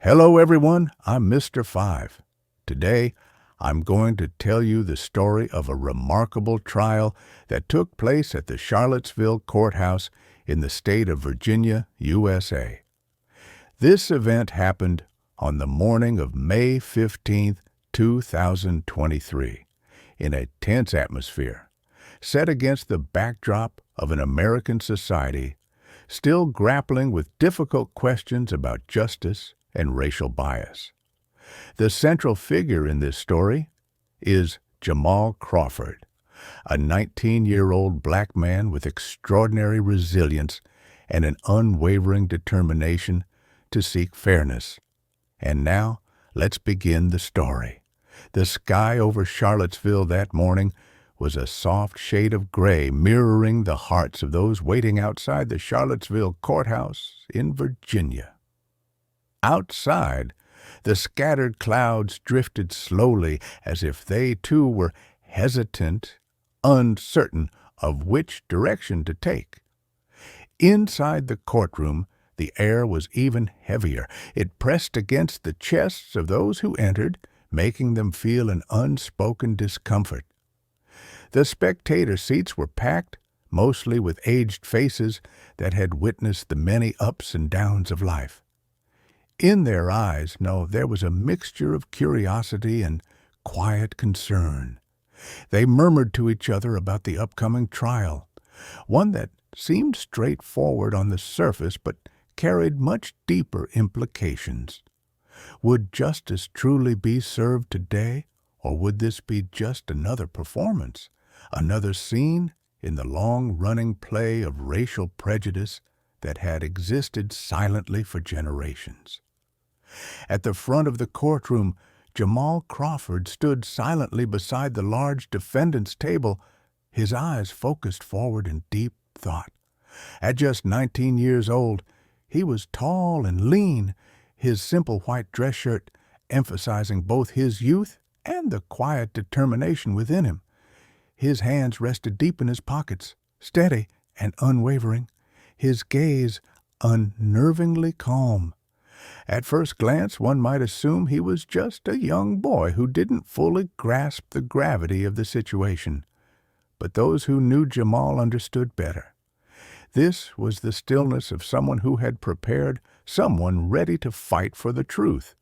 Hello everyone, I'm Mr. Five. Today, I'm going to tell you the story of a remarkable trial that took place at the Charlottesville Courthouse in the state of Virginia, USA. This event happened on the morning of May 15th, 2023, in a tense atmosphere, set against the backdrop of an American society still grappling with difficult questions about justice and racial bias. The central figure in this story is Jamal Crawford, a 19-year-old black man with extraordinary resilience and an unwavering determination to seek fairness. And now, let's begin the story. The sky over Charlottesville that morning was a soft shade of gray, mirroring the hearts of those waiting outside the Charlottesville Courthouse in Virginia. Outside, the scattered clouds drifted slowly as if they too were hesitant, uncertain of which direction to take. Inside the courtroom, the air was even heavier. It pressed against the chests of those who entered, making them feel an unspoken discomfort. The spectator seats were packed, mostly with aged faces that had witnessed the many ups and downs of life. In their eyes, there was a mixture of curiosity and quiet concern. They murmured to each other about the upcoming trial, one that seemed straightforward on the surface but carried much deeper implications. Would justice truly be served today, or would this be just another performance, another scene in the long-running play of racial prejudice that had existed silently for generations? At the front of the courtroom, Jamal Crawford stood silently beside the large defendant's table, his eyes focused forward in deep thought. At just 19 years old, he was tall and lean, his simple white dress shirt emphasizing both his youth and the quiet determination within him. His hands rested deep in his pockets, steady and unwavering, his gaze unnervingly calm. At first glance, one might assume he was just a young boy who didn't fully grasp the gravity of the situation. But those who knew Jamal understood better. This was the stillness of someone who had prepared, someone ready to fight for the truth.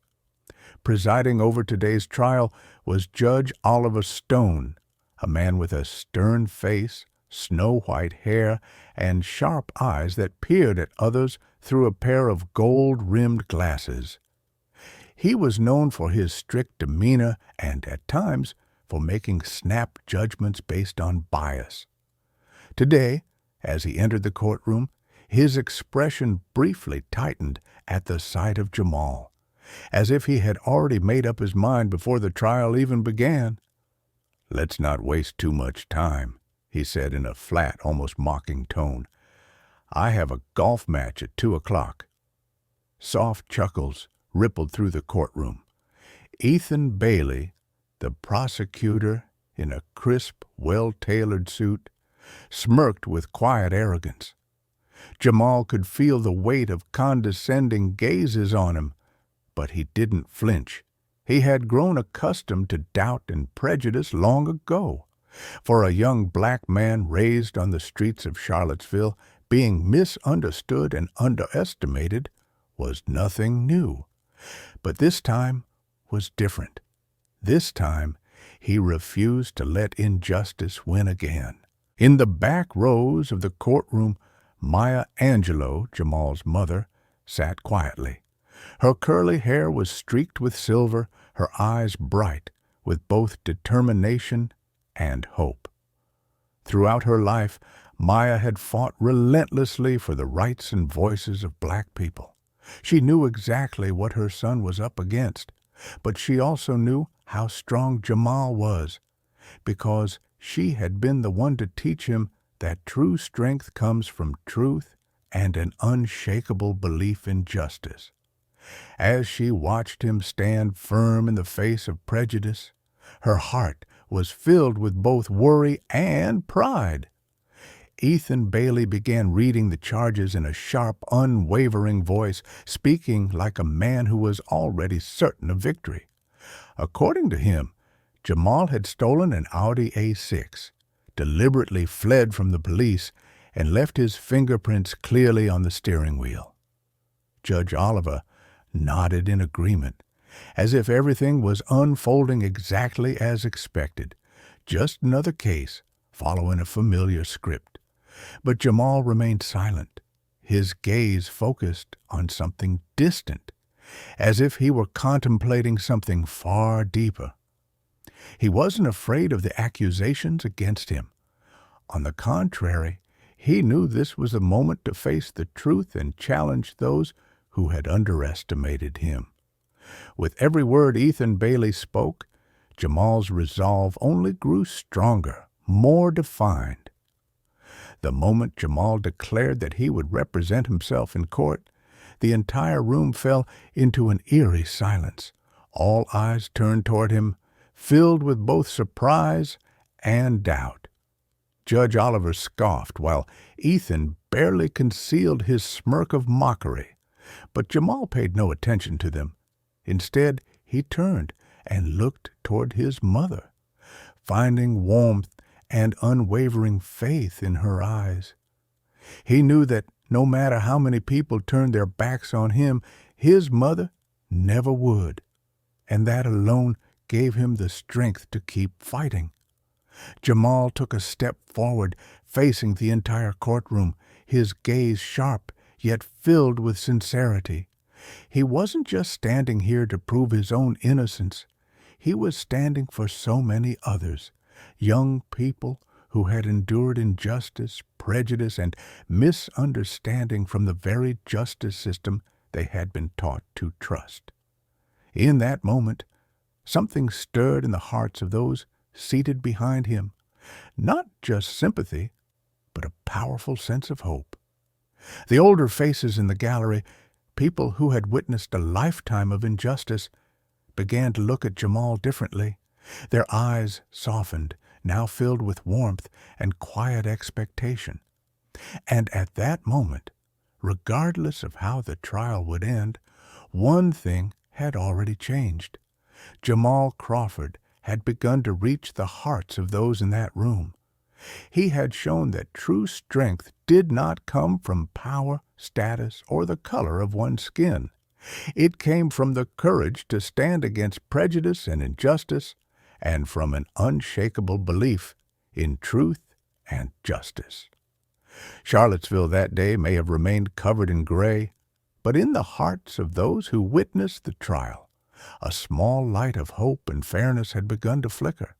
Presiding over today's trial was Judge Oliver Stone, a man with a stern face, snow-white hair, and sharp eyes that peered at others through a pair of gold-rimmed glasses. He was known for his strict demeanor and, at times, for making snap judgments based on bias. Today, as he entered the courtroom, his expression briefly tightened at the sight of Jamal, as if he had already made up his mind before the trial even began. "Let's not waste too much time," he said in a flat, almost mocking tone. "I have a golf match at 2 o'clock. Soft chuckles rippled through the courtroom. Ethan Bailey, the prosecutor in a crisp, well-tailored suit, smirked with quiet arrogance. Jamal could feel the weight of condescending gazes on him, but he didn't flinch. He had grown accustomed to doubt and prejudice long ago. For a young black man raised on the streets of Charlottesville, being misunderstood and underestimated was nothing new. But this time was different. This time, he refused to let injustice win again. In the back rows of the courtroom, Maya Angelou, Jamal's mother, sat quietly. Her curly hair was streaked with silver, her eyes bright with both determination and hope. Throughout her life, Maya had fought relentlessly for the rights and voices of black people. She knew exactly what her son was up against, but she also knew how strong Jamal was, because she had been the one to teach him that true strength comes from truth and an unshakable belief in justice. As she watched him stand firm in the face of prejudice, her heart was filled with both worry and pride. Ethan Bailey began reading the charges in a sharp, unwavering voice, speaking like a man who was already certain of victory. According to him, Jamal had stolen an Audi A6, deliberately fled from the police, and left his fingerprints clearly on the steering wheel. Judge Oliver nodded in agreement, as if everything was unfolding exactly as expected. Just another case, following a familiar script. But Jamal remained silent, his gaze focused on something distant, as if he were contemplating something far deeper. He wasn't afraid of the accusations against him. On the contrary, he knew this was the moment to face the truth and challenge those who had underestimated him. With every word Ethan Bailey spoke, Jamal's resolve only grew stronger, more defined. The moment Jamal declared that he would represent himself in court, the entire room fell into an eerie silence. All eyes turned toward him, filled with both surprise and doubt. Judge Oliver scoffed, while Ethan barely concealed his smirk of mockery. But Jamal paid no attention to them. Instead, he turned and looked toward his mother, finding warmth and unwavering faith in her eyes. He knew that no matter how many people turned their backs on him, his mother never would, and that alone gave him the strength to keep fighting. Jamal took a step forward, facing the entire courtroom, his gaze sharp yet filled with sincerity. He wasn't just standing here to prove his own innocence. He was standing for so many others, young people who had endured injustice, prejudice, and misunderstanding from the very justice system they had been taught to trust. In that moment, something stirred in the hearts of those seated behind him, not just sympathy, but a powerful sense of hope. The older faces in the gallery, people who had witnessed a lifetime of injustice, began to look at Jamal differently. Their eyes softened, now filled with warmth and quiet expectation. And at that moment, regardless of how the trial would end, one thing had already changed. Jamal Crawford had begun to reach the hearts of those in that room. He had shown that true strength did not come from power, status, or the color of one's skin. It came from the courage to stand against prejudice and injustice, and from an unshakable belief in truth and justice. Charlottesville that day may have remained covered in gray, but in the hearts of those who witnessed the trial, a small light of hope and fairness had begun to flicker.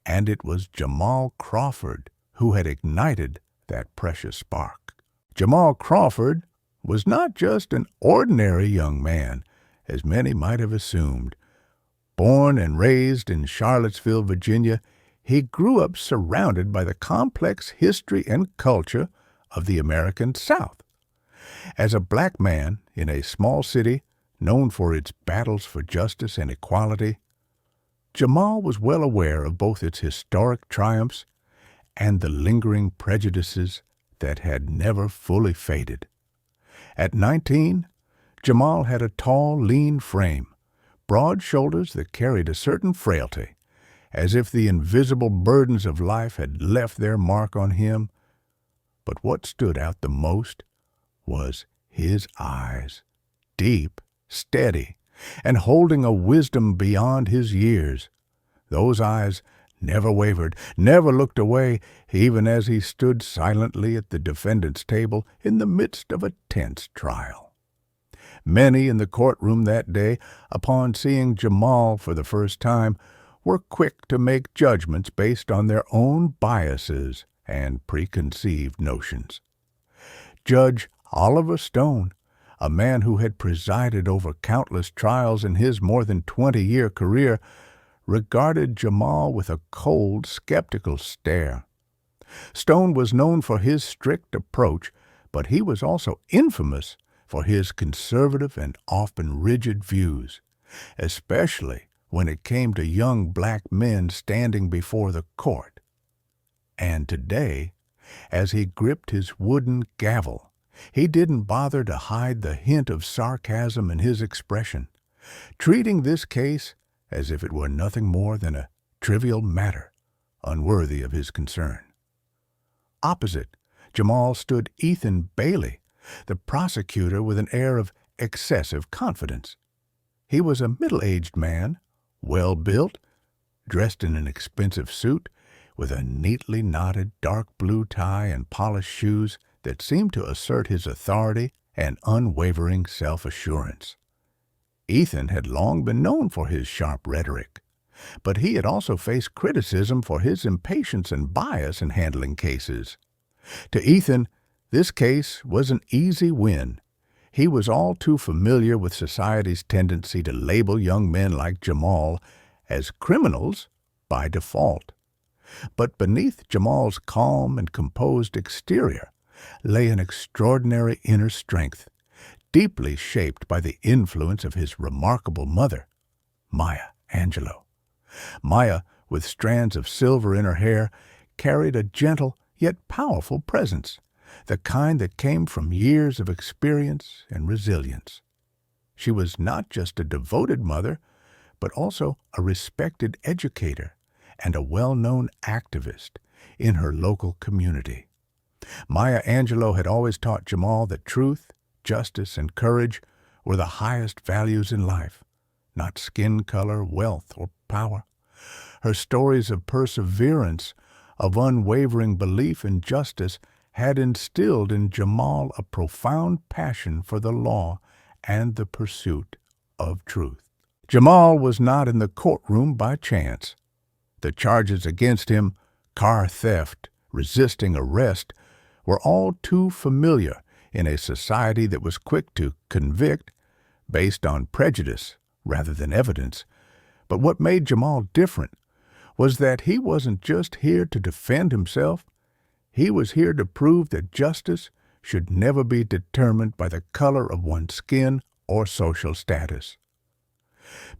And it was Jamal Crawford who had ignited that precious spark. Jamal Crawford was not just an ordinary young man, as many might have assumed. Born and raised in Charlottesville, Virginia, he grew up surrounded by the complex history and culture of the American South. As a black man in a small city known for its battles for justice and equality, Jamal was well aware of both its historic triumphs and the lingering prejudices that had never fully faded. At 19, Jamal had a tall, lean frame, broad shoulders that carried a certain frailty, as if the invisible burdens of life had left their mark on him. But what stood out the most was his eyes, deep, steady, and holding a wisdom beyond his years. Those eyes never wavered, never looked away, even as he stood silently at the defendant's table in the midst of a tense trial. Many in the courtroom that day, upon seeing Jamal for the first time, were quick to make judgments based on their own biases and preconceived notions. Judge Oliver Stone, a man who had presided over countless trials in his more than 20-year career, regarded Jamal with a cold, skeptical stare. Stone was known for his strict approach, but he was also infamous for his conservative and often rigid views, especially when it came to young black men standing before the court. And today, As he gripped his wooden gavel, he didn't bother to hide the hint of sarcasm in his expression, treating this case as if it were nothing more than a trivial matter, unworthy of his concern. Opposite Jamal stood Ethan Bailey, the prosecutor, with an air of excessive confidence. He was a middle-aged man, well-built, dressed in an expensive suit, with a neatly knotted dark blue tie and polished shoes that seemed to assert his authority and unwavering self-assurance. Ethan had long been known for his sharp rhetoric, but he had also faced criticism for his impatience and bias in handling cases. To Ethan, this case was an easy win. He was all too familiar with society's tendency to label young men like Jamal as criminals by default. But beneath Jamal's calm and composed exterior lay an extraordinary inner strength, deeply shaped by the influence of his remarkable mother, Maya Angelou. Maya, with strands of silver in her hair, carried a gentle yet powerful presence, the kind that came from years of experience and resilience. She was not just a devoted mother, but also a respected educator and a well-known activist in her local community. Maya Angelou had always taught Jamal that truth, justice, and courage were the highest values in life, not skin color, wealth, or power. Her stories of perseverance, of unwavering belief in justice, had instilled in Jamal a profound passion for the law and the pursuit of truth. Jamal was not in the courtroom by chance. The charges against him, car theft, resisting arrest, were all too familiar in a society that was quick to convict based on prejudice rather than evidence. But what made Jamal different was that he wasn't just here to defend himself. He was here to prove that justice should never be determined by the color of one's skin or social status.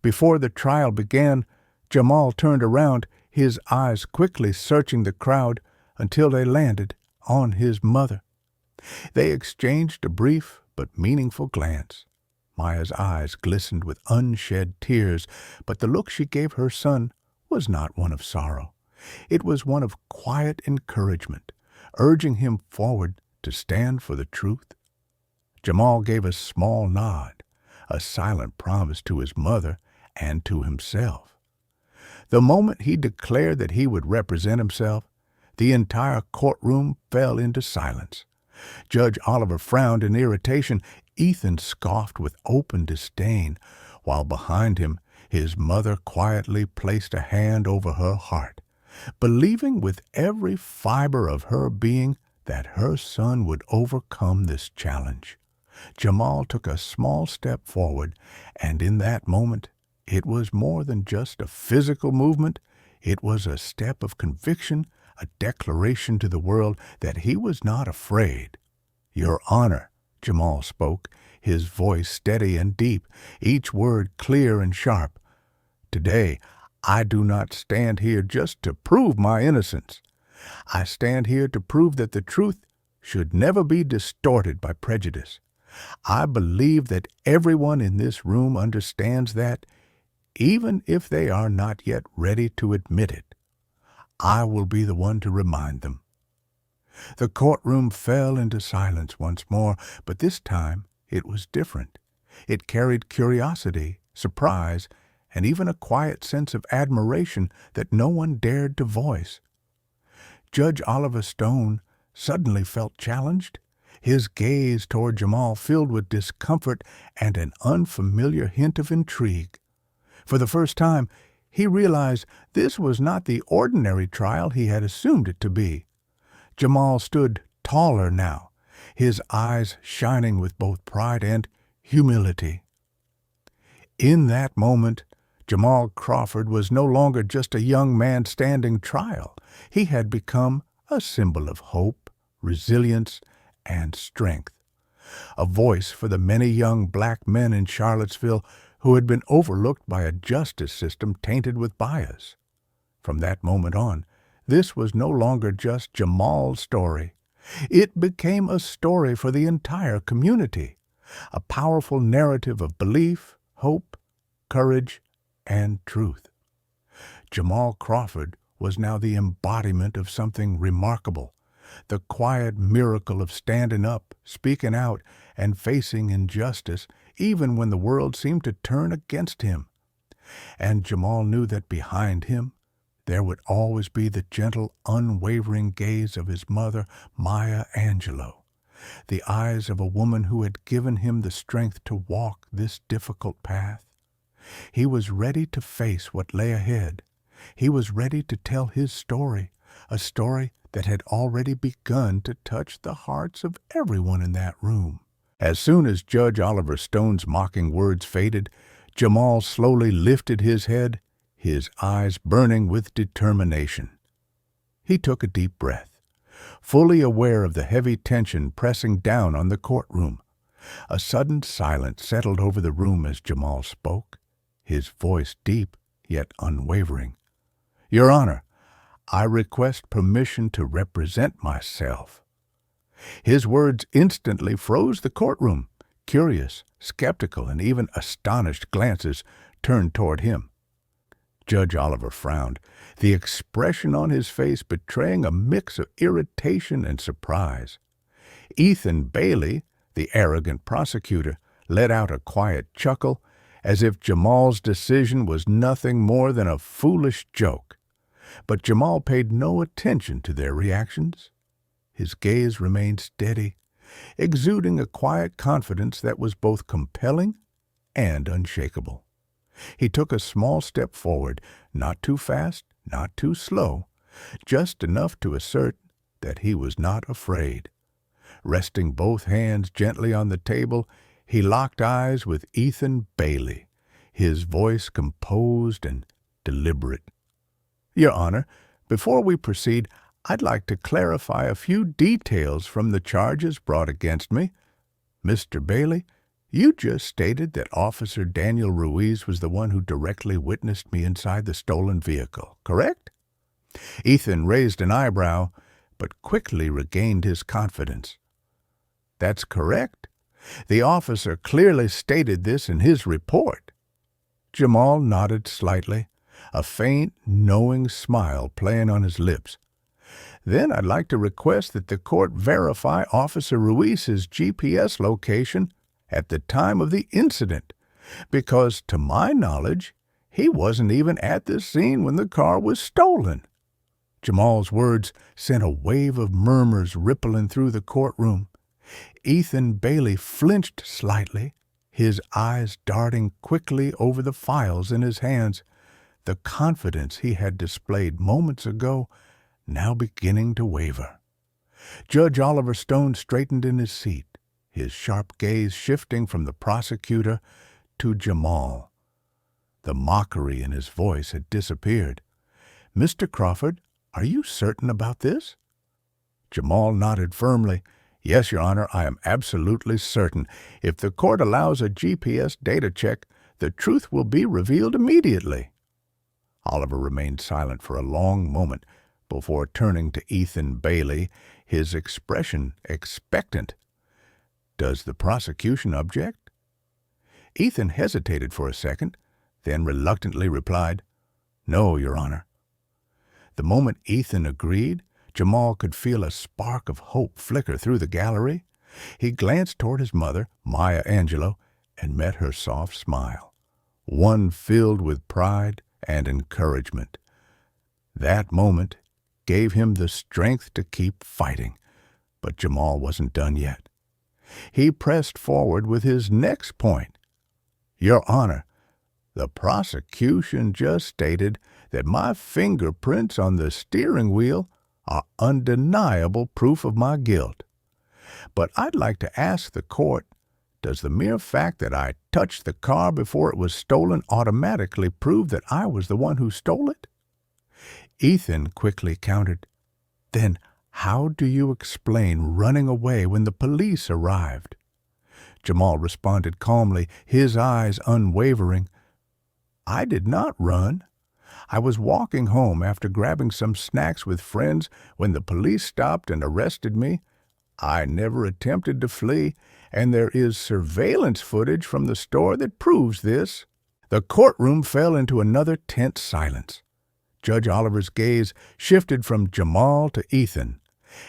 Before the trial began, Jamal turned around, his eyes quickly searching the crowd until they landed on his mother. They exchanged a brief but meaningful glance. Maya's eyes glistened with unshed tears, but the look she gave her son was not one of sorrow. It was one of quiet encouragement, urging him forward to stand for the truth. Jamal gave a small nod, a silent promise to his mother and to himself. The moment he declared that he would represent himself, the entire courtroom fell into silence. Judge Oliver frowned in irritation. Ethan scoffed with open disdain, while behind him his mother quietly placed a hand over her heart, believing with every fiber of her being that her son would overcome this challenge. Jamal took a small step forward, and in that moment, it was more than just a physical movement. It was a step of conviction, a declaration to the world that he was not afraid. "Your Honor," Jamal spoke, his voice steady and deep, each word clear and sharp. "Today, I do not stand here just to prove my innocence. I stand here to prove that the truth should never be distorted by prejudice. I believe that everyone in this room understands that, even if they are not yet ready to admit it. I will be the one to remind them." The courtroom fell into silence once more, but this time it was different. It carried curiosity, surprise, and even a quiet sense of admiration that no one dared to voice. Judge Oliver Stone suddenly felt challenged, his gaze toward Jamal filled with discomfort and an unfamiliar hint of intrigue. For the first time, he realized this was not the ordinary trial he had assumed it to be. Jamal stood taller now, his eyes shining with both pride and humility. In that moment, Jamal Crawford was no longer just a young man standing trial. He had become a symbol of hope, resilience, and strength. A voice for the many young black men in Charlottesville who had been overlooked by a justice system tainted with bias. From that moment on, This was no longer just Jamal's story. It became a story for the entire community, a powerful narrative of belief, hope, courage, and truth. Jamal Crawford was now the embodiment of something remarkable, the quiet miracle of standing up, speaking out, and facing injustice, even when the world seemed to turn against him. And Jamal knew that behind him, there would always be the gentle, unwavering gaze of his mother, Maya Angelou, the eyes of a woman who had given him the strength to walk this difficult path. He was ready to face what lay ahead. He was ready to tell his story, a story that had already begun to touch the hearts of everyone in that room. As soon as Judge Oliver Stone's mocking words faded, Jamal slowly lifted his head, his eyes burning with determination. He took a deep breath, fully aware of the heavy tension pressing down on the courtroom. A sudden silence settled over the room as Jamal spoke, his voice deep yet unwavering. "Your Honor, I request permission to represent myself." His words instantly froze the courtroom. Curious, skeptical, and even astonished glances turned toward him. Judge Oliver frowned, the expression on his face betraying a mix of irritation and surprise. Ethan Bailey, the arrogant prosecutor, let out a quiet chuckle, as if Jamal's decision was nothing more than a foolish joke. But Jamal paid no attention to their reactions. His gaze remained steady, exuding a quiet confidence that was both compelling and unshakable. He took a small step forward, not too fast, not too slow, just enough to assert that he was not afraid. Resting both hands gently on the table, he locked eyes with Ethan Bailey, his voice composed and deliberate. "Your Honor, before we proceed, I'd like to clarify a few details from the charges brought against me. Mr. Bailey, you just stated that Officer Daniel Ruiz was the one who directly witnessed me inside the stolen vehicle, correct?" Ethan raised an eyebrow, but quickly regained his confidence. "That's correct. The officer clearly stated this in his report." Jamal nodded slightly, a faint, knowing smile playing on his lips. "Then I'd like to request that the court verify Officer Ruiz's GPS location at the time of the incident, because, to my knowledge, he wasn't even at the scene when the car was stolen." Jamal's words sent a wave of murmurs rippling through the courtroom. Ethan Bailey flinched slightly, his eyes darting quickly over the files in his hands, the confidence he had displayed moments ago now beginning to waver. Judge Oliver Stone straightened in his seat, his sharp gaze shifting from the prosecutor to Jamal. The mockery in his voice had disappeared. "Mr. Crawford, are you certain about this?" Jamal nodded firmly. "Yes, Your Honor, I am absolutely certain. If the court allows a GPS data check, the truth will be revealed immediately." Oliver remained silent for a long moment before turning to Ethan Bailey, his expression expectant. "Does the prosecution object?" Ethan hesitated for a second, then reluctantly replied, "No, Your Honor." The moment Ethan agreed, Jamal could feel a spark of hope flicker through the gallery. He glanced toward his mother, Maya Angelou, and met her soft smile, one filled with pride and encouragement. That moment gave him the strength to keep fighting, but Jamal wasn't done yet. He pressed forward with his next point. "Your Honor, the prosecution just stated that my fingerprints on the steering wheel are undeniable proof of my guilt. But I'd like to ask the court, does the mere fact that I touched the car before it was stolen automatically prove that I was the one who stole it?" Ethan quickly countered, "Then how do you explain running away when the police arrived?" Jamal responded calmly, his eyes unwavering. "I did not run. I was walking home after grabbing some snacks with friends when the police stopped and arrested me. I never attempted to flee, and there is surveillance footage from the store that proves this." The courtroom fell into another tense silence. Judge Oliver's gaze shifted from Jamal to Ethan,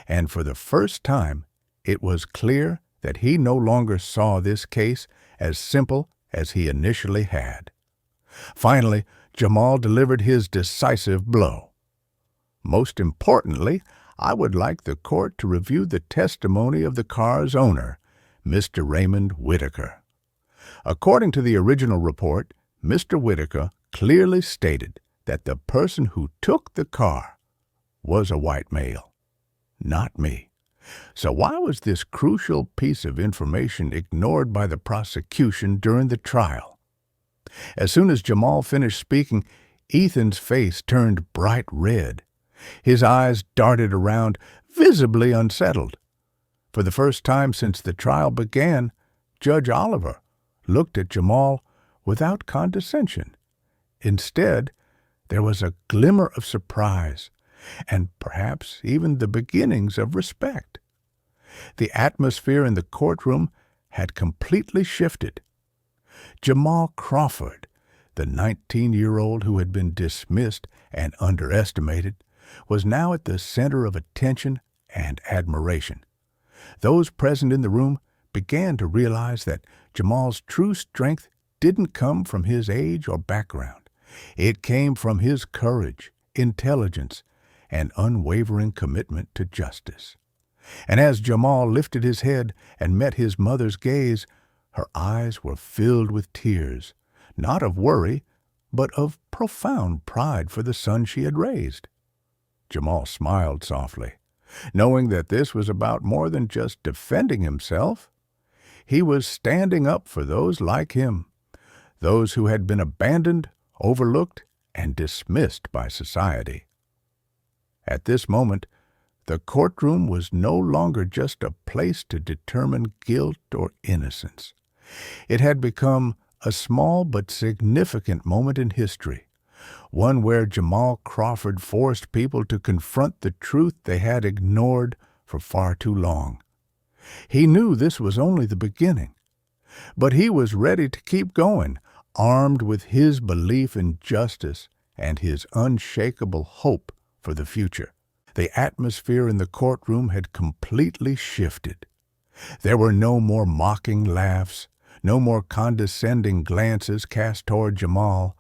and for the first time it was clear that he no longer saw this case as simple as he initially had. Finally, Jamal delivered his decisive blow. "Most importantly, I would like the court to review the testimony of the car's owner, Mr. Raymond Whitaker." According to the original report, Mr. Whitaker clearly stated that the person who took the car was a white male, not me. So why was this crucial piece of information ignored by the prosecution during the trial? As soon as Jamal finished speaking, Ethan's face turned bright red. His eyes darted around, visibly unsettled. For the first time since the trial began, Judge Oliver looked at Jamal without condescension. Instead, there was a glimmer of surprise, and perhaps even the beginnings of respect. The atmosphere in the courtroom had completely shifted. Jamal Crawford, the 19-year-old who had been dismissed and underestimated, was now at the center of attention and admiration. Those present in the room began to realize that Jamal's true strength didn't come from his age or background. It came from his courage, intelligence, and unwavering commitment to justice. And as Jamal lifted his head and met his mother's gaze, her eyes were filled with tears, not of worry, but of profound pride for the son she had raised. Jamal smiled softly, knowing that this was about more than just defending himself. He was standing up for those like him, those who had been abandoned, overlooked, and dismissed by society. At this moment, the courtroom was no longer just a place to determine guilt or innocence. It had become a small but significant moment in history, one where Jamal Crawford forced people to confront the truth they had ignored for far too long. He knew this was only the beginning, but he was ready to keep going, armed with his belief in justice and his unshakable hope for the future. The atmosphere in the courtroom had completely shifted. There were no more mocking laughs, no more condescending glances cast toward Jamal.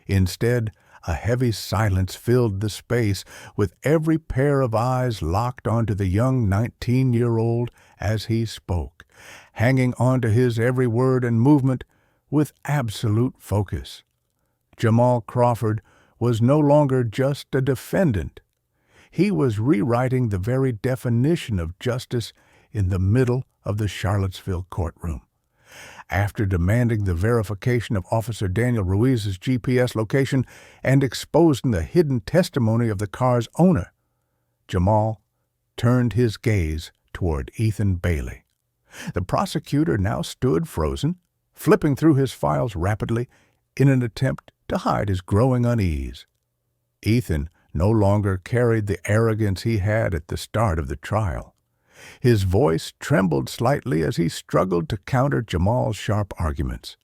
Instead, a heavy silence filled the space, with every pair of eyes locked onto the young 19-year-old as he spoke, hanging onto his every word and movement with absolute focus. Jamal Crawford was no longer just a defendant. He was rewriting the very definition of justice in the middle of the Charlottesville courtroom. After demanding the verification of Officer Daniel Ruiz's GPS location and exposing the hidden testimony of the car's owner, Jamal turned his gaze toward Ethan Bailey. The prosecutor now stood frozen, flipping through his files rapidly in an attempt to hide his growing unease. Ethan no longer carried the arrogance he had at the start of the trial. His voice trembled slightly as he struggled to counter Jamal's sharp arguments.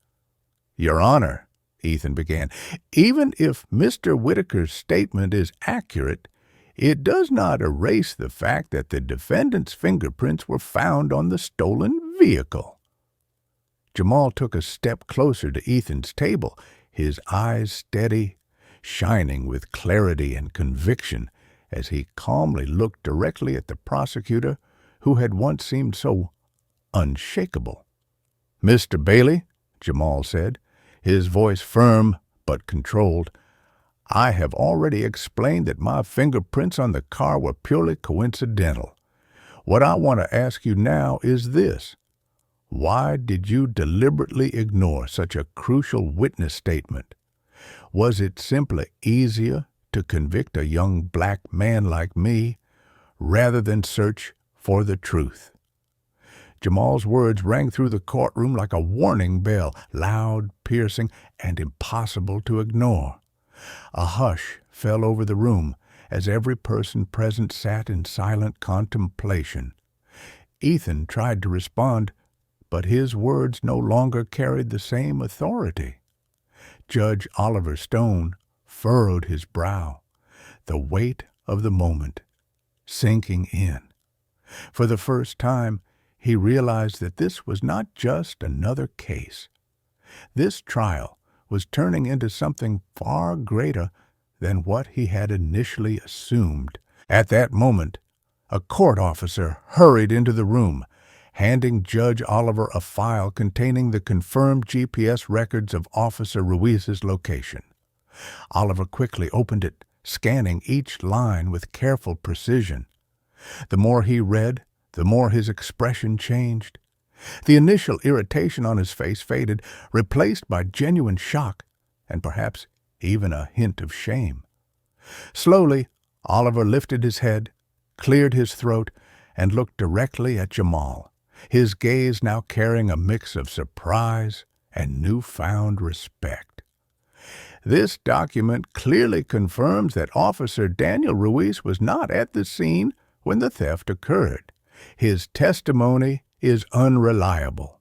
"Your Honor," Ethan began, "even if Mr. Whitaker's statement is accurate, it does not erase the fact that the defendant's fingerprints were found on the stolen vehicle." Jamal took a step closer to Ethan's table, his eyes steady, shining with clarity and conviction as he calmly looked directly at the prosecutor who had once seemed so unshakable. "Mr. Bailey," Jamal said, his voice firm but controlled, "I have already explained that my fingerprints on the car were purely coincidental. What I want to ask you now is this. Why did you deliberately ignore such a crucial witness statement? Was it simply easier to convict a young black man like me rather than search for the truth?" Jamal's words rang through the courtroom like a warning bell, loud, piercing, and impossible to ignore. A hush fell over the room as every person present sat in silent contemplation. Ethan tried to respond, but his words no longer carried the same authority. Judge Oliver Stone furrowed his brow, the weight of the moment sinking in. For the first time, he realized that this was not just another case. This trial was turning into something far greater than what he had initially assumed. At that moment, a court officer hurried into the room, handing Judge Oliver a file containing the confirmed GPS records of Officer Ruiz's location. Oliver quickly opened it, scanning each line with careful precision. The more he read, the more his expression changed. The initial irritation on his face faded, replaced by genuine shock and perhaps even a hint of shame. Slowly, Oliver lifted his head, cleared his throat, and looked directly at Jamal, his gaze now carrying a mix of surprise and newfound respect. This document clearly confirms that Officer Daniel Ruiz was not at the scene when the theft occurred. His testimony is unreliable.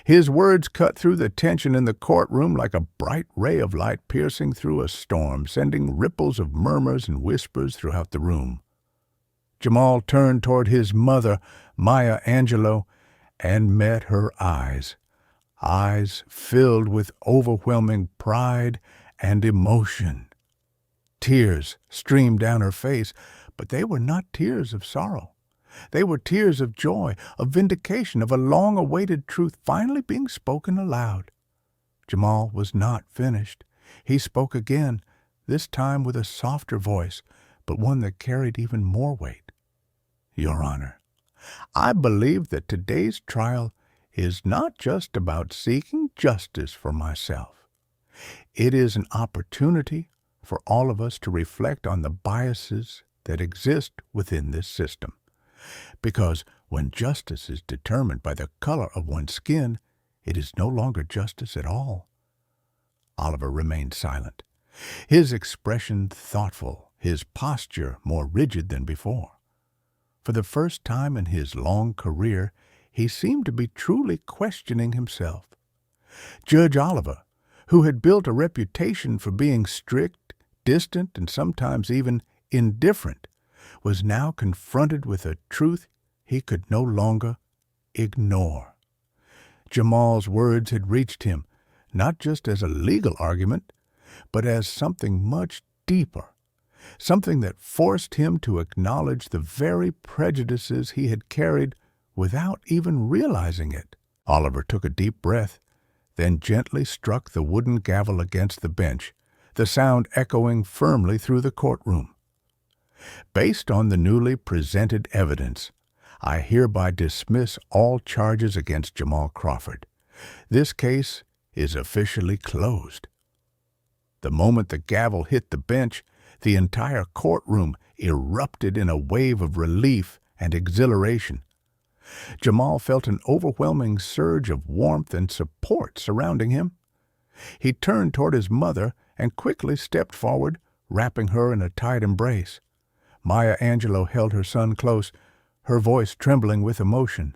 His words cut through the tension in the courtroom like a bright ray of light piercing through a storm, sending ripples of murmurs and whispers throughout the room. Jamal turned toward his mother, Maya Angelou, and met her eyes filled with overwhelming pride and emotion. Tears streamed down her face, but they were not tears of sorrow. They were tears of joy, of vindication, of a long-awaited truth finally being spoken aloud. Jamal was not finished. He spoke again, this time with a softer voice, but one that carried even more weight. Your Honor, I believe that today's trial is not just about seeking justice for myself. It is an opportunity for all of us to reflect on the biases that exist within this system. Because when justice is determined by the color of one's skin, it is no longer justice at all. Oliver remained silent, his expression thoughtful, his posture more rigid than before. For the first time in his long career, he seemed to be truly questioning himself. Judge Oliver, who had built a reputation for being strict, distant, and sometimes even indifferent, was now confronted with a truth he could no longer ignore. Jamal's words had reached him, not just as a legal argument, but as something much deeper, something that forced him to acknowledge the very prejudices he had carried without even realizing it. Oliver took a deep breath, then gently struck the wooden gavel against the bench, the sound echoing firmly through the courtroom. Based on the newly presented evidence, I hereby dismiss all charges against Jamal Crawford. This case is officially closed. The moment the gavel hit the bench, the entire courtroom erupted in a wave of relief and exhilaration. Jamal felt an overwhelming surge of warmth and support surrounding him. He turned toward his mother and quickly stepped forward, wrapping her in a tight embrace. Maya Angelou held her son close, her voice trembling with emotion.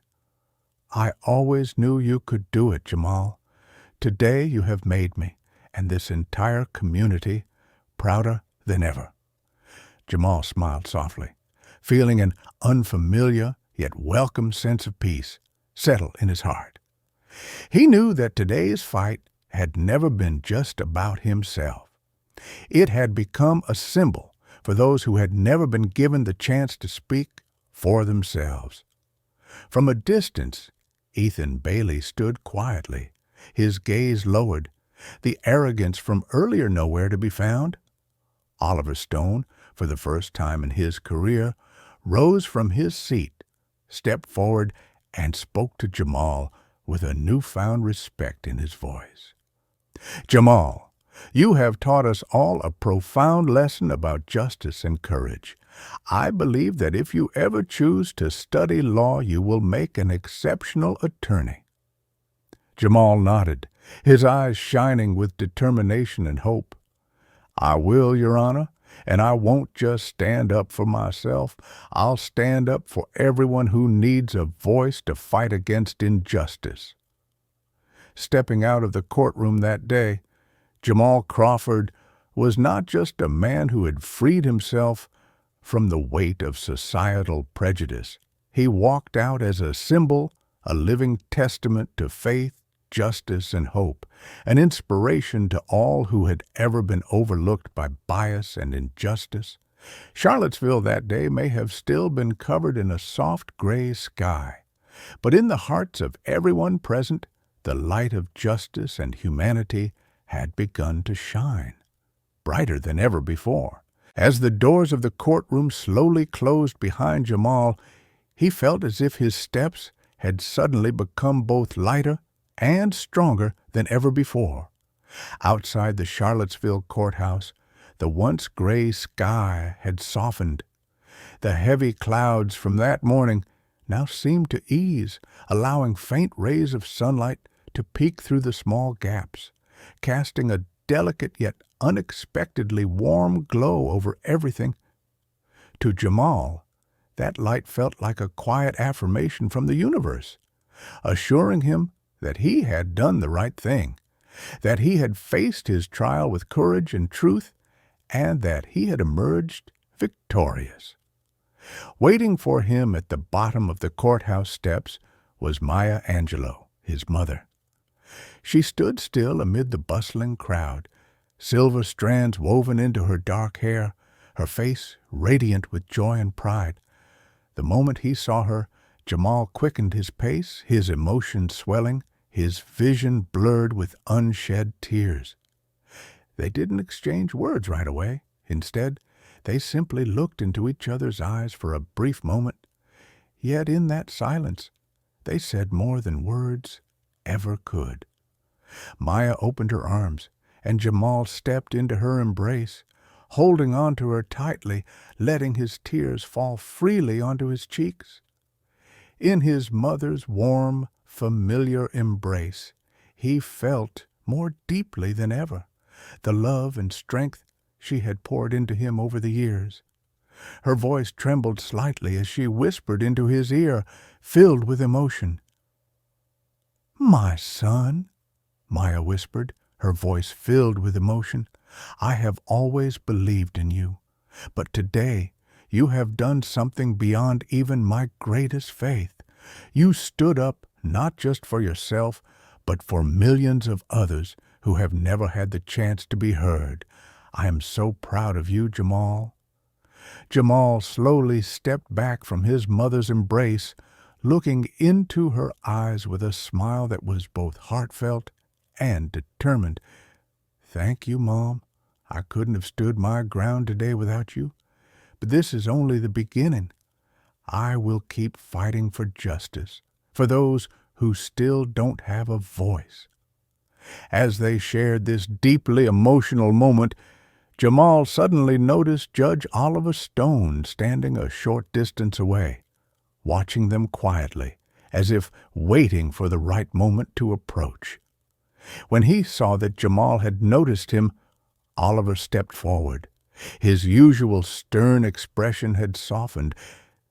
I always knew you could do it, Jamal. Today you have made me, and this entire community, prouder than ever. Jamal smiled softly, feeling an unfamiliar yet welcome sense of peace settle in his heart. He knew that today's fight had never been just about himself. It had become a symbol for those who had never been given the chance to speak for themselves. From a distance, Ethan Bailey stood quietly, his gaze lowered, the arrogance from earlier nowhere to be found. Oliver Stone, for the first time in his career, rose from his seat, stepped forward, and spoke to Jamal with a newfound respect in his voice. Jamal, you have taught us all a profound lesson about justice and courage. I believe that if you ever choose to study law, you will make an exceptional attorney. Jamal nodded, his eyes shining with determination and hope. I will, Your Honor, and I won't just stand up for myself. I'll stand up for everyone who needs a voice to fight against injustice. Stepping out of the courtroom that day, Jamal Crawford was not just a man who had freed himself from the weight of societal prejudice. He walked out as a symbol, a living testament to faith, justice, and hope, an inspiration to all who had ever been overlooked by bias and injustice. Charlottesville that day may have still been covered in a soft gray sky, but in the hearts of everyone present, the light of justice and humanity had begun to shine, brighter than ever before. As the doors of the courtroom slowly closed behind Jamal, he felt as if his steps had suddenly become both lighter and stronger than ever before. Outside the Charlottesville courthouse, the once gray sky had softened. The heavy clouds from that morning now seemed to ease, allowing faint rays of sunlight to peek through the small gaps, casting a delicate yet unexpectedly warm glow over everything. To Jamal, that light felt like a quiet affirmation from the universe, assuring him that he had done the right thing, that he had faced his trial with courage and truth, and that he had emerged victorious. Waiting for him at the bottom of the courthouse steps was Maya Angelou, his mother. She stood still amid the bustling crowd, silver strands woven into her dark hair, her face radiant with joy and pride. The moment he saw her, Jamal quickened his pace, his emotions swelling, his vision blurred with unshed tears. They didn't exchange words right away. Instead, they simply looked into each other's eyes for a brief moment. Yet in that silence, they said more than words ever could. Maya opened her arms, and Jamal stepped into her embrace, holding on to her tightly, letting his tears fall freely onto his cheeks. In his mother's warm, familiar embrace, he felt more deeply than ever the love and strength she had poured into him over the years. Her voice trembled slightly as she whispered into his ear, filled with emotion. "My son," Maya whispered, her voice filled with emotion, "I have always believed in you, but today you have done something beyond even my greatest faith. You stood up not just for yourself, but for millions of others who have never had the chance to be heard. I am so proud of you, Jamal." Jamal slowly stepped back from his mother's embrace, looking into her eyes with a smile that was both heartfelt and determined. "Thank you, Mom. I couldn't have stood my ground today without you. But this is only the beginning. I will keep fighting for justice, for those who still don't have a voice." As they shared this deeply emotional moment, Jamal suddenly noticed Judge Oliver Stone standing a short distance away, watching them quietly, as if waiting for the right moment to approach. When he saw that Jamal had noticed him, Oliver stepped forward. His usual stern expression had softened.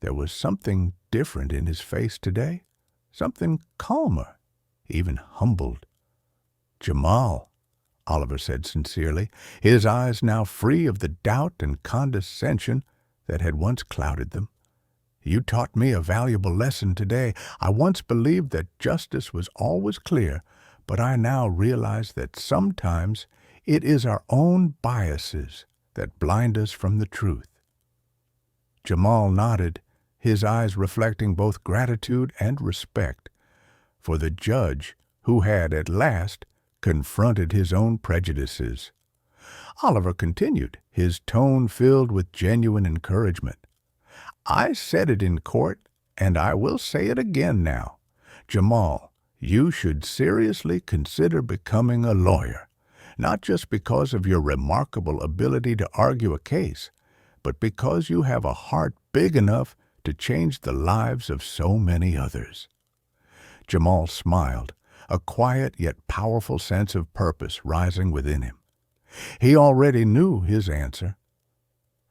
There was something different in his face today, something calmer, even humbled. "Jamal," Oliver said sincerely, his eyes now free of the doubt and condescension that had once clouded them. "You taught me a valuable lesson today. I once believed that justice was always clear, but I now realize that sometimes it is our own biases that blind us from the truth." Jamal nodded, his eyes reflecting both gratitude and respect for the judge who had at last confronted his own prejudices. Oliver continued, his tone filled with genuine encouragement. "I said it in court, and I will say it again now. Jamal, you should seriously consider becoming a lawyer, not just because of your remarkable ability to argue a case, but because you have a heart big enough to change the lives of so many others." Jamal smiled, a quiet yet powerful sense of purpose rising within him. He already knew his answer.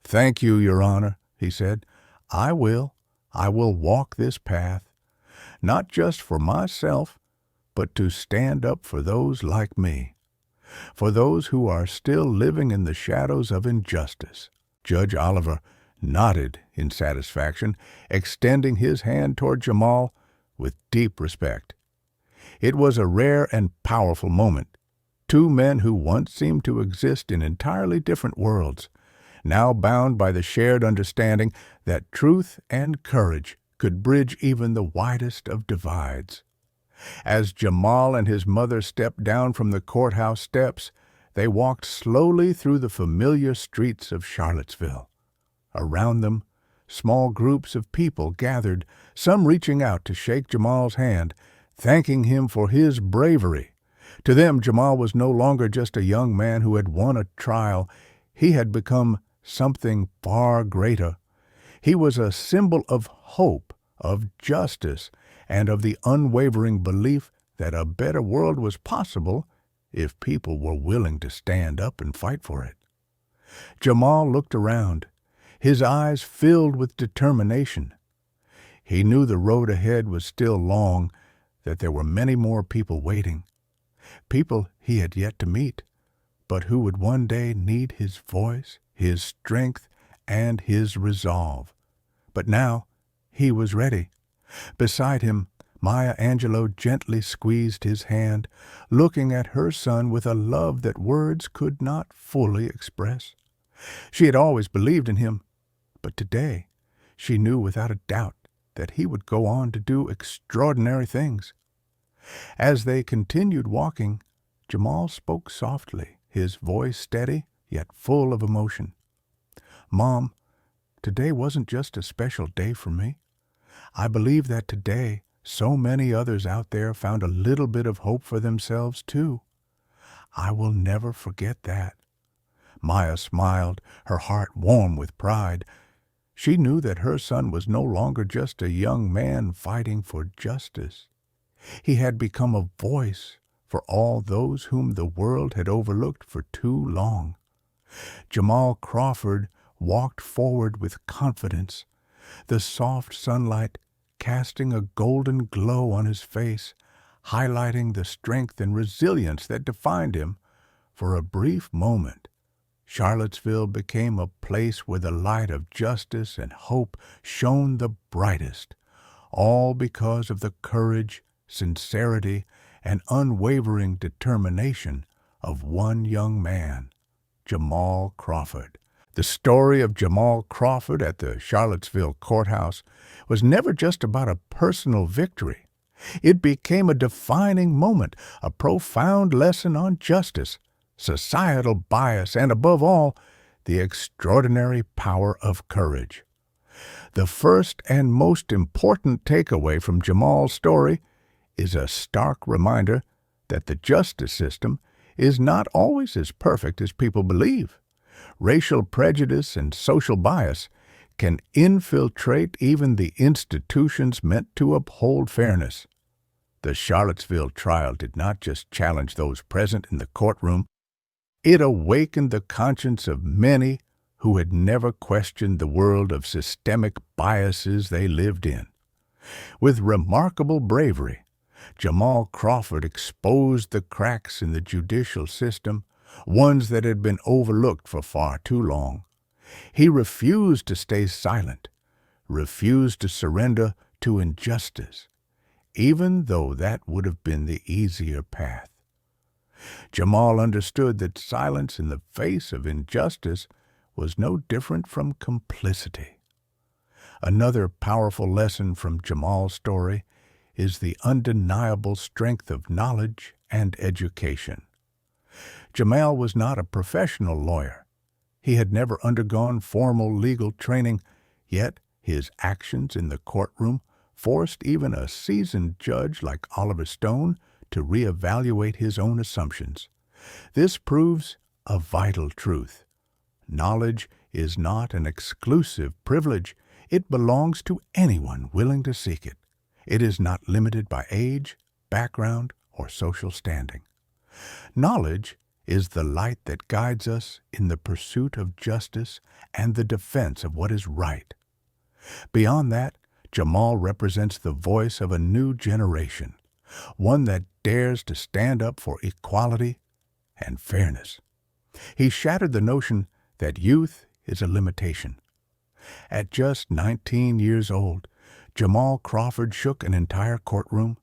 "Thank you, Your Honor," he said. I will walk this path, not just for myself, but to stand up for those like me, for those who are still living in the shadows of injustice." Judge Oliver nodded in satisfaction, extending his hand toward Jamal with deep respect. It was a rare and powerful moment. Two men who once seemed to exist in entirely different worlds, now bound by the shared understanding that truth and courage could bridge even the widest of divides. As Jamal and his mother stepped down from the courthouse steps, they walked slowly through the familiar streets of Charlottesville. Around them, small groups of people gathered, some reaching out to shake Jamal's hand, thanking him for his bravery. To them, Jamal was no longer just a young man who had won a trial. He had become something far greater. He was a symbol of hope, of justice, and of the unwavering belief that a better world was possible if people were willing to stand up and fight for it. Jamal looked around, his eyes filled with determination. He knew the road ahead was still long, that there were many more people waiting, people he had yet to meet, but who would one day need his voice, his strength, and his resolve. But now he was ready. Beside him, Maya Angelou gently squeezed his hand, looking at her son with a love that words could not fully express. She had always believed in him, but today she knew without a doubt that he would go on to do extraordinary things. As they continued walking, Jamal spoke softly, his voice steady yet full of emotion. "Mom, today wasn't just a special day for me. I believe that today so many others out there found a little bit of hope for themselves too. I will never forget that." Maya smiled, her heart warm with pride. She knew that her son was no longer just a young man fighting for justice. He had become a voice for all those whom the world had overlooked for too long. Jamal Crawford walked forward with confidence, the soft sunlight casting a golden glow on his face, highlighting the strength and resilience that defined him. For a brief moment, Charlottesville became a place where the light of justice and hope shone the brightest, all because of the courage, sincerity, and unwavering determination of one young man, Jamal Crawford. The story of Jamal Crawford at the Charlottesville courthouse was never just about a personal victory. It became a defining moment, a profound lesson on justice, societal bias, and above all, the extraordinary power of courage. The first and most important takeaway from Jamal's story is a stark reminder that the justice system is not always as perfect as people believe. Racial prejudice and social bias can infiltrate even the institutions meant to uphold fairness. The Charlottesville trial did not just challenge those present in the courtroom. It awakened the conscience of many who had never questioned the world of systemic biases they lived in. With remarkable bravery, Jamal Crawford exposed the cracks in the judicial system, ones that had been overlooked for far too long. He refused to stay silent, refused to surrender to injustice, even though that would have been the easier path. Jamal understood that silence in the face of injustice was no different from complicity. Another powerful lesson from Jamal's story is the undeniable strength of knowledge and education. Jamal was not a professional lawyer. He had never undergone formal legal training, yet his actions in the courtroom forced even a seasoned judge like Oliver Stone to reevaluate his own assumptions. This proves a vital truth. Knowledge is not an exclusive privilege. It belongs to anyone willing to seek it. It is not limited by age, background, or social standing. Knowledge is the light that guides us in the pursuit of justice and the defense of what is right. Beyond that, Jamal represents the voice of a new generation, one that dares to stand up for equality and fairness. He shattered the notion that youth is a limitation. At just 19 years old, Jamal Crawford shook an entire courtroom,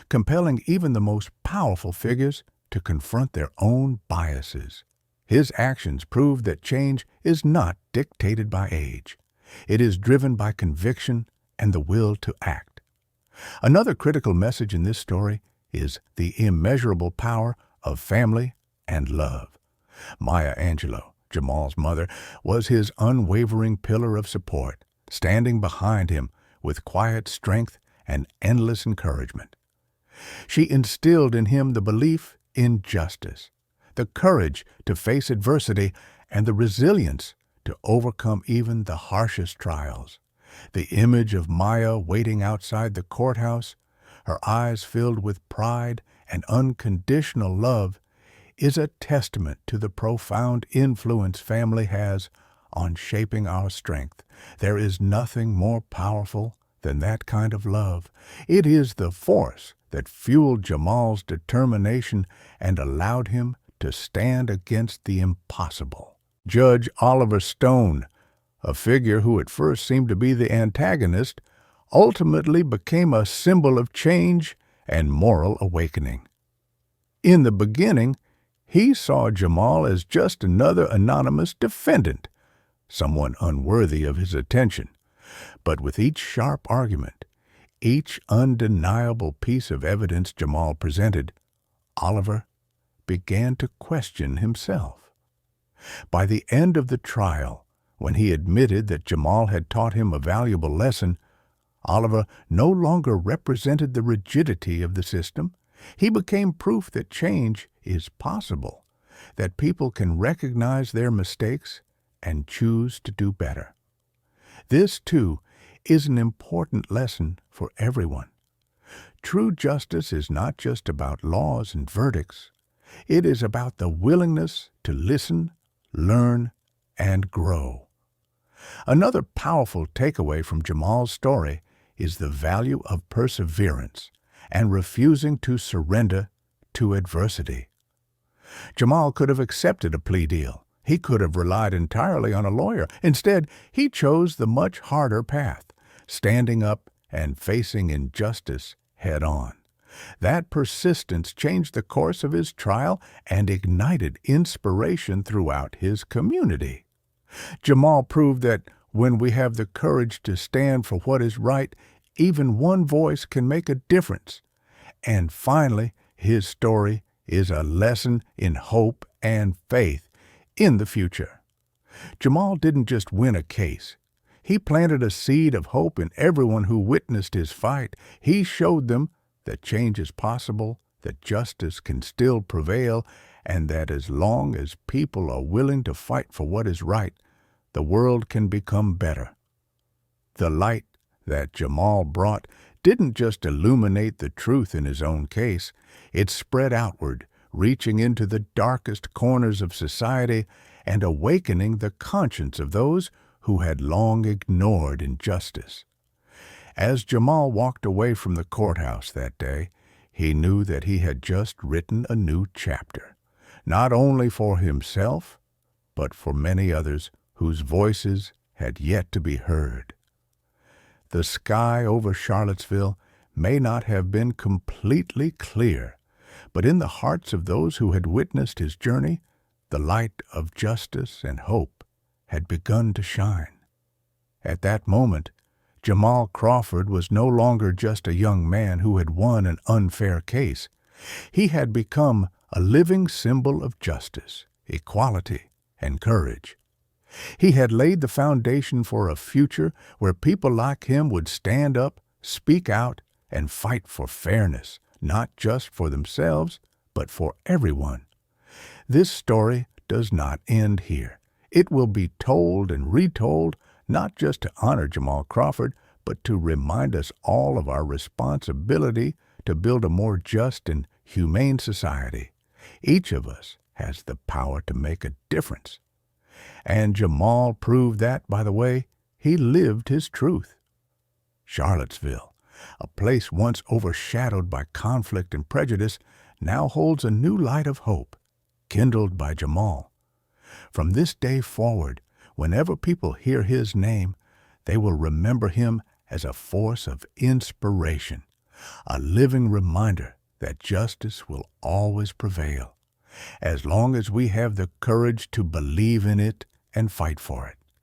compelling even the most powerful figures to confront their own biases. His actions proved that change is not dictated by age. It is driven by conviction and the will to act. Another critical message in this story is the immeasurable power of family and love. Maya Angelou, Jamal's mother, was his unwavering pillar of support, standing behind him with quiet strength and endless encouragement. She instilled in him the belief in justice, the courage to face adversity, and the resilience to overcome even the harshest trials. The image of Maya waiting outside the courthouse, her eyes filled with pride and unconditional love, is a testament to the profound influence family has on shaping our strength. There is nothing more powerful than that kind of love. It is the force that fueled Jamal's determination and allowed him to stand against the impossible. Judge Oliver Stone, a figure who at first seemed to be the antagonist, ultimately became a symbol of change and moral awakening. In the beginning, he saw Jamal as just another anonymous defendant, someone unworthy of his attention. But with each sharp argument, each undeniable piece of evidence Jamal presented, Oliver began to question himself. By the end of the trial, when he admitted that Jamal had taught him a valuable lesson, Oliver no longer represented the rigidity of the system. He became proof that change is possible, that people can recognize their mistakes and choose to do better. This, too, is an important lesson for everyone. True justice is not just about laws and verdicts. It is about the willingness to listen, learn, and grow. Another powerful takeaway from Jamal's story is the value of perseverance and refusing to surrender to adversity. Jamal could have accepted a plea deal. He could have relied entirely on a lawyer. Instead, he chose the much harder path, standing up and facing injustice head-on. That persistence changed the course of his trial and ignited inspiration throughout his community. Jamal proved that when we have the courage to stand for what is right, even one voice can make a difference. And finally, his story is a lesson in hope and faith in the future. Jamal didn't just win a case. He planted a seed of hope in everyone who witnessed his fight. He showed them that change is possible, that justice can still prevail, and that as long as people are willing to fight for what is right, the world can become better. The light that Jamal brought didn't just illuminate the truth in his own case. It spread outward, reaching into the darkest corners of society and awakening the conscience of those who had long ignored injustice. As Jamal walked away from the courthouse that day, he knew that he had just written a new chapter, not only for himself, but for many others whose voices had yet to be heard. The sky over Charlottesville may not have been completely clear, but in the hearts of those who had witnessed his journey, the light of justice and hope had begun to shine. At that moment, Jamal Crawford was no longer just a young man who had won an unfair case. He had become a living symbol of justice, equality, and courage. He had laid the foundation for a future where people like him would stand up, speak out, and fight for fairness, not just for themselves, but for everyone. This story does not end here. It will be told and retold, not just to honor Jamal Crawford, but to remind us all of our responsibility to build a more just and humane society. Each of us has the power to make a difference. And Jamal proved that, by the way, he lived his truth. Charlottesville, a place once overshadowed by conflict and prejudice, now holds a new light of hope, kindled by Jamal. From this day forward, whenever people hear his name, they will remember him as a force of inspiration, a living reminder that justice will always prevail, as long as we have the courage to believe in it and fight for it.